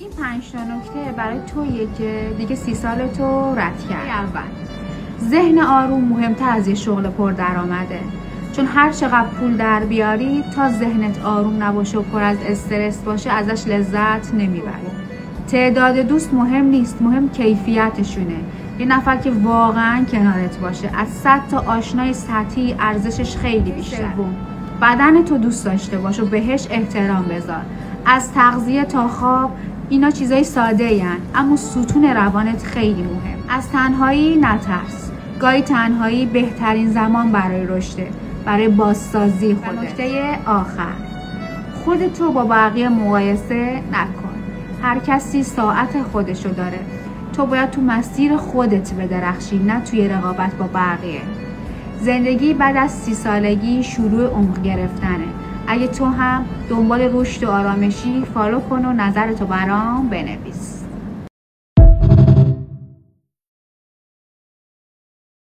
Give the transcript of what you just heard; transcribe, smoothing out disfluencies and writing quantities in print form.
این 5 تا نکته برای تویه که دیگه 30 سال تو رد کرد. اول، ذهن آروم مهمتر از یه شغل پردرآمده. چون هر چقدر پول در بیاری تا ذهنت آروم نباشه و پر از استرس باشه ازش لذت نمیبری. تعداد دوست مهم نیست، مهم کیفیتشونه. یه نفر که واقعا کنارت باشه از 100 تا آشنای سطحی ارزشش خیلی بیشتره. بدن تو دوست داشته باش و بهش احترام بذار. از تغذیه تا خواب اینا چیزای ساده این، اما ستون روانت خیلی مهم. از تنهایی نترس. گاهی تنهایی بهترین زمان برای رشده، برای بازسازی خودت. نکته آخر، خودتو با بقیه مقایسه نکن. هر کسی ساعت خودشو داره. تو باید تو مسیر خودت بدرخشی، نه توی رقابت با بقیه. زندگی بعد از 30 سالگی شروع عمق گرفتنه. اگه تو هم دنبال رشد و آرامشی، فالو کن و نظرتو برام بنویس.